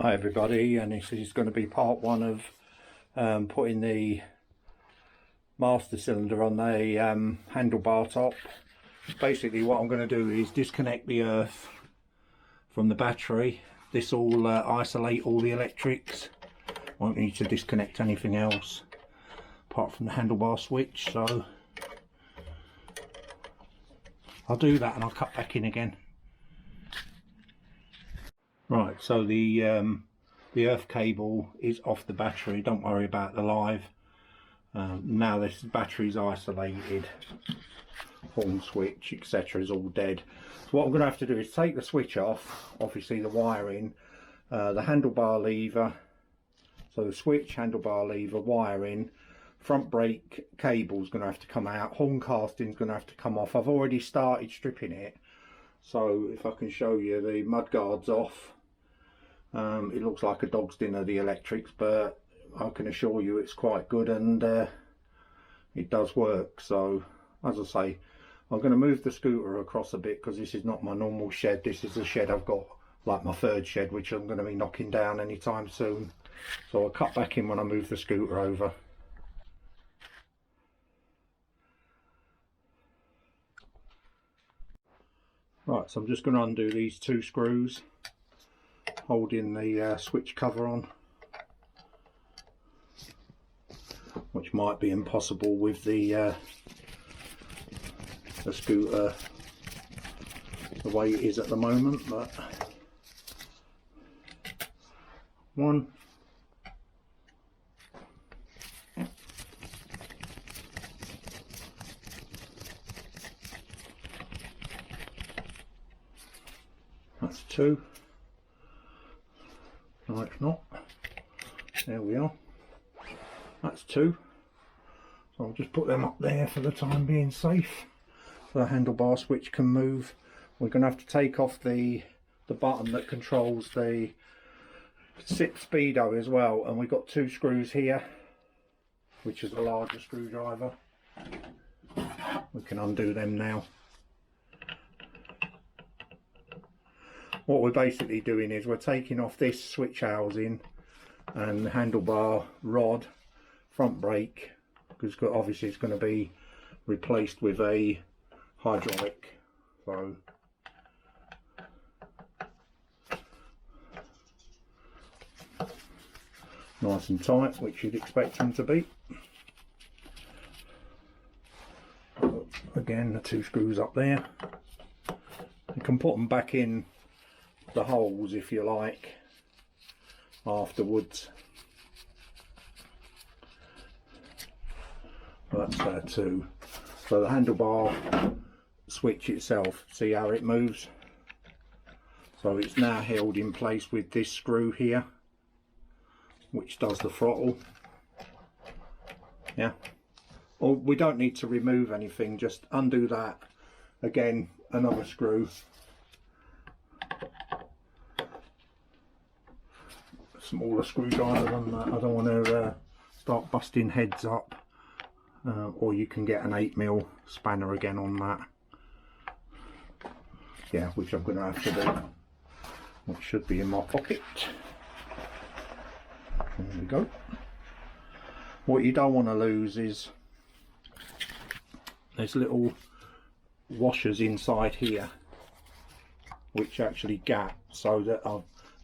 Hi everybody, and this is going to be part one of putting the master cylinder on the handlebar top. Basically what I'm going to do is disconnect the earth from the battery. This will isolate all the electrics. Won't need to disconnect anything else apart from the handlebar switch, so I'll do that and I'll cut back in again. Right, so the earth cable is off the battery. Don't worry about the live. Now this battery's isolated, horn switch, etc. is all dead. So what I'm going to have to do is take the switch off, obviously the wiring, the handlebar lever, so the switch, handlebar lever, wiring, front brake cable's going to have to come out, horn casting's going to have to come off. I've already started stripping it, so if I can show you, the mudguard's off. It looks like a dog's dinner, the electrics, but I can assure you it's quite good, and it does work. So as I say, I'm going to move the scooter across a bit because this is not my normal shed. This is the shed I've got, like my third shed, which I'm going to be knocking down anytime soon. So I'll cut back in when I move the scooter over. Right, so I'm just going to undo these two screws holding the switch cover on, which might be impossible with the scooter the way it is at the moment, but one, that's two. No, it's not. There we are. That's two. So I'll just put them up there for the time being, safe. So the handlebar switch can move. We're going to have to take off the button that controls the sit speedo as well. And we've got two screws here, which is a larger screwdriver. We can undo them now. What we're basically doing is we're taking off this switch housing and the handlebar rod, front brake, because obviously it's going to be replaced with a hydraulic. So nice and tight, which you'd expect them to be. Again, the two screws up there. You can put them back in the holes if you like afterwards. That's there too. So the handlebar switch itself, see how it moves? So it's now held in place with this screw here, which does the throttle. Yeah, or we don't need to remove anything, just undo that. Again, another screw, smaller screwdriver than that. I don't want to start busting heads up, or you can get an 8mm spanner again on that. Yeah, which I'm going to have to do, which should be in my pocket. There we go. What you don't want to lose is there's little washers inside here which actually gap, so that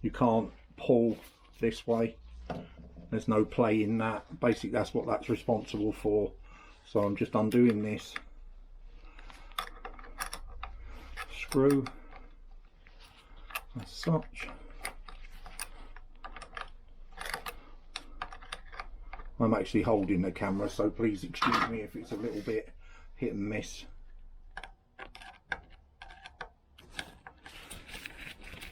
you can't pull this way. There's no play in that. Basically that's what that's responsible for. So I'm just undoing this screw as such. I'm actually holding the camera, so please excuse me if it's a little bit hit and miss.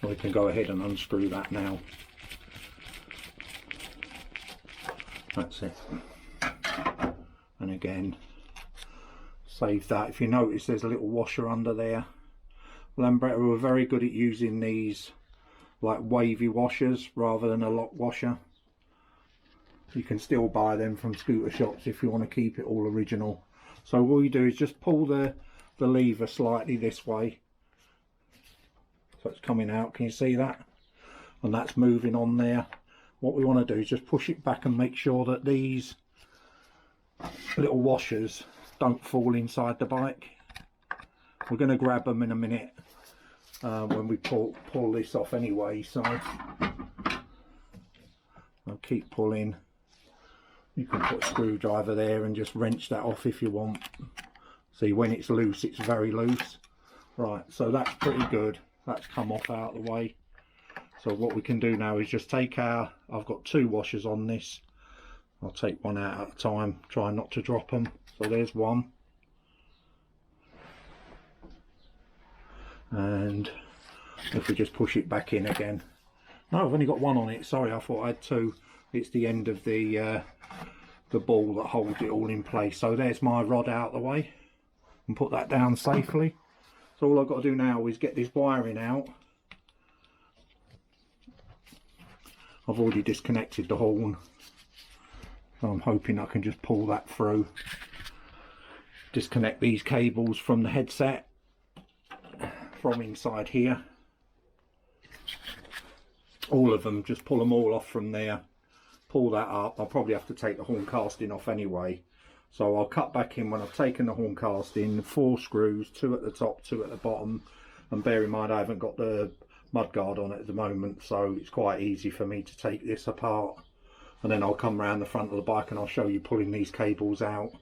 We can go ahead and unscrew that now. That's it. And again, save that. If you notice, there's a little washer under there. Lambretta were very good at using these like wavy washers rather than a lock washer. You can still buy them from scooter shops if you want to keep it all original. So what you do is just pull the lever slightly this way, so it's coming out. Can you see that? and that's moving on there. What we want to do is just push it back and make sure that these little washers don't fall inside the bike. We're going to grab them in a minute when we pull this off anyway, so I'll keep pulling. You can put a screwdriver there and just wrench that off if you want. See, when it's loose, it's very loose. Right, so that's pretty good. That's come off out of the way. So what we can do now is just take I've got 2 washers on this. I'll take one out at a time, try not to drop them. So there's one. And if we just push it back in again. No, I've only got one on it. Sorry, I thought I had 2. It's the end of the ball that holds it all in place. So there's my rod out of the way and put that down safely. So all I've got to do now is get this wiring out. I've already disconnected the horn, so I'm hoping I can just pull that through. Disconnect these cables from the headset from inside here. All of them, just pull them all off from there. Pull that up. I'll probably have to take the horn casting off anyway, so I'll cut back in when I've taken the horn casting. 4 screws, 2 at the top, 2 at the bottom, and bear in mind I haven't got the mudguard on it at the moment, so it's quite easy for me to take this apart, and then I'll come around the front of the bike and I'll show you pulling these cables out.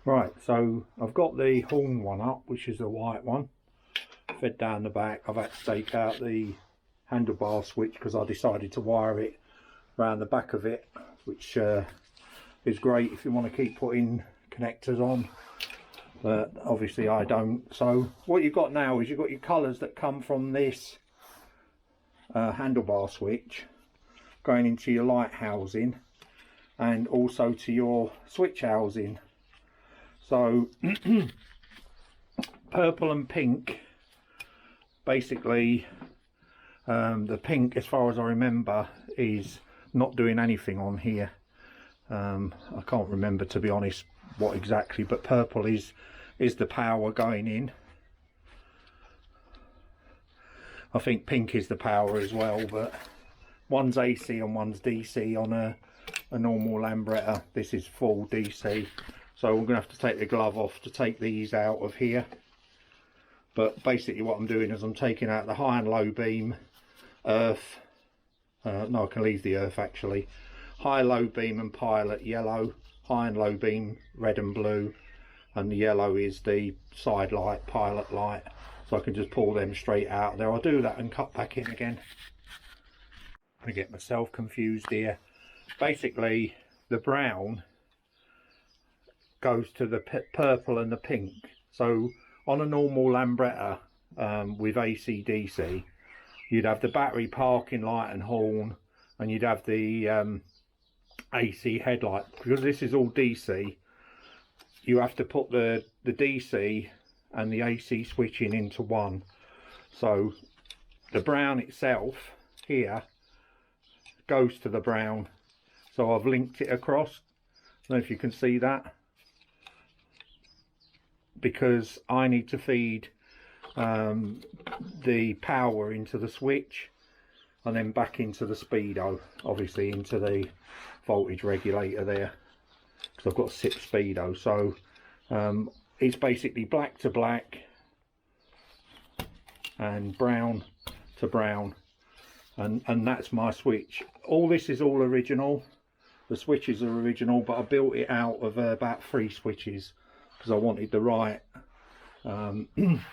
Right, so I've got the horn one up, which is the white one, fed down the back. I've had to take out the handlebar switch because I decided to wire it around the back of it, which is great if you want to keep putting connectors on, but obviously I don't. So what you've got now is you've got your colours that come from this handlebar switch going into your light housing and also to your switch housing. So purple and pink, basically the pink, as far as I remember, is not doing anything on here. I can't remember, to be honest, what exactly, but purple is the power going in. I think pink is the power as well, but one's AC and one's DC on a normal Lambretta. This is full DC, so we're gonna have to take the glove off to take these out of here. But basically what I'm doing is I'm taking out the high and low beam earth. No, I can leave the earth actually. High, low beam and pilot yellow, high and low beam red and blue, and the yellow is the side light, pilot light. So I can just pull them straight out there. I'll do that and cut back in again. I get myself confused here. Basically the brown goes to the purple and the pink. So on a normal Lambretta with AC/DC, you'd have the battery parking light and horn, and you'd have the AC headlight. Because this is all DC, you have to put the DC and the AC switching into one. So the brown itself here goes to the brown. So I've linked it across. I don't know if you can see that, because I need to feed the power into the switch and then back into the speedo, obviously into the voltage regulator there, because I've got 6 speedo. So it's basically black to black and brown to brown, and that's my switch. All this is all original. The switches are original, but I built it out of about 3 switches because I wanted the right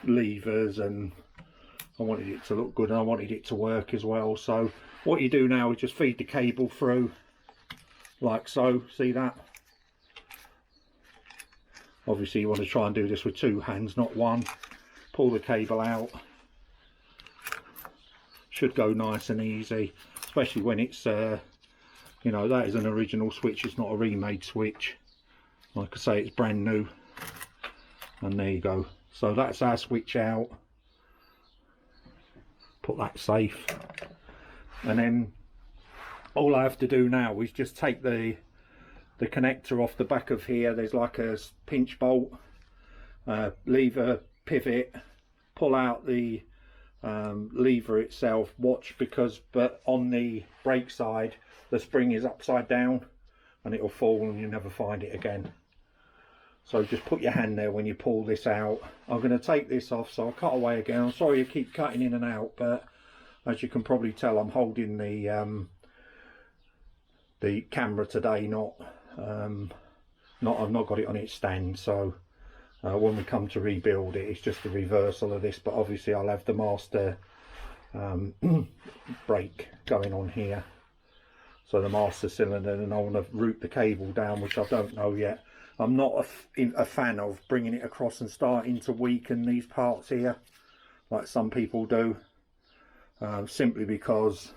levers, and I wanted it to look good, and I wanted it to work as well. So what you do now is just feed the cable through like so. See that? Obviously you want to try and do this with 2 hands, not 1. Pull the cable out. Should go nice and easy, especially when it's you know, that is an original switch, it's not a remade switch. Like I say, it's brand new. And there you go. So that's our switch out. Put that safe, and then all I have to do now is just take the connector off the back of here. There's like a pinch bolt, lever pivot, pull out the lever itself, watch, but on the brake side the spring is upside down and it'll fall and you'll never find it again. So just put your hand there when you pull this out. I'm going to take this off, so I'll cut away again. I'm sorry you keep cutting in and out, but as you can probably tell, I'm holding the camera today, I've not got it on its stand, so when we come to rebuild it, it's just a reversal of this, but obviously I'll have the master brake going on here, so the master cylinder, and I want to route the cable down, which I don't know yet. I'm not a fan of bringing it across and starting to weaken these parts here like some people do, simply because,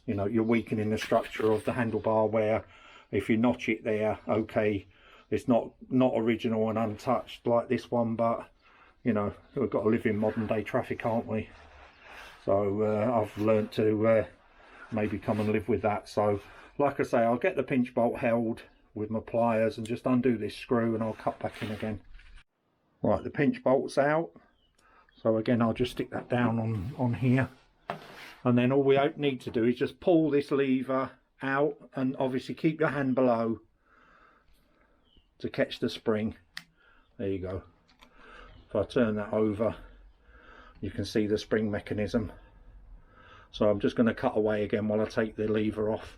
you know, you're weakening the structure of the handlebar, where if you notch it there, okay, it's not original and untouched like this one, but you know, we've got to live in modern day traffic, aren't we? So I've learned to maybe come and live with that. So like I say, I'll get the pinch bolt held with my pliers and just undo this screw, and I'll cut back in again. Right, the pinch bolt's out, so again I'll just stick that down on here, and then all we need to do is just pull this lever out, and obviously keep your hand below to catch the spring. There you go. If I turn that over, you can see the spring mechanism. So I'm just going to cut away again while I take the lever off.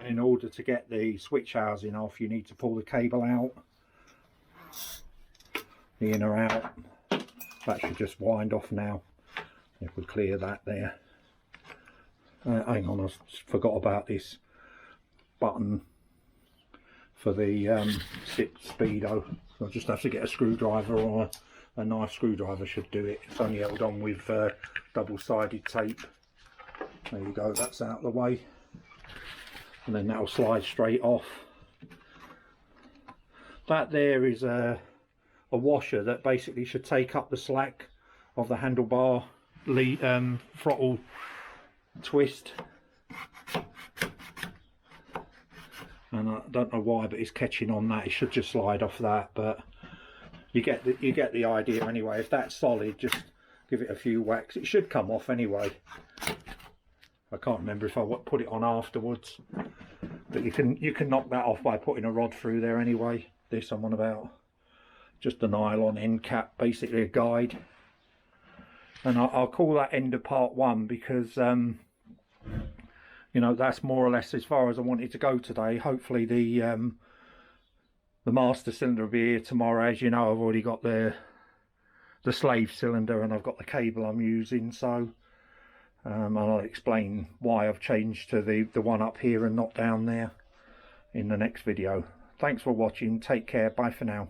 In order to get the switch housing off, you need to pull the cable out, the inner out. That should just wind off now. If we clear that there. Hang on, I forgot about this button for the speedo. So I'll just have to get a screwdriver, or a knife screwdriver should do it. It's only held on with double-sided tape. There you go, that's out of the way. And then that'll slide straight off. That there is a washer that basically should take up the slack of the handlebar throttle twist. And I don't know why, but it's catching on that. It should just slide off that, but you get the idea anyway. If that's solid, just give it a few whacks. It should come off anyway. I can't remember if I put it on afterwards, but you can knock that off by putting a rod through there anyway. This I'm on about. Just a nylon end cap, basically a guide. And I'll call that end of part one, because you know, that's more or less as far as I wanted to go today. Hopefully the master cylinder will be here tomorrow. As you know, I've already got the slave cylinder, and I've got the cable I'm using, so and I'll explain why I've changed to the one up here and not down there in the next video. Thanks for watching. Take care. Bye for now.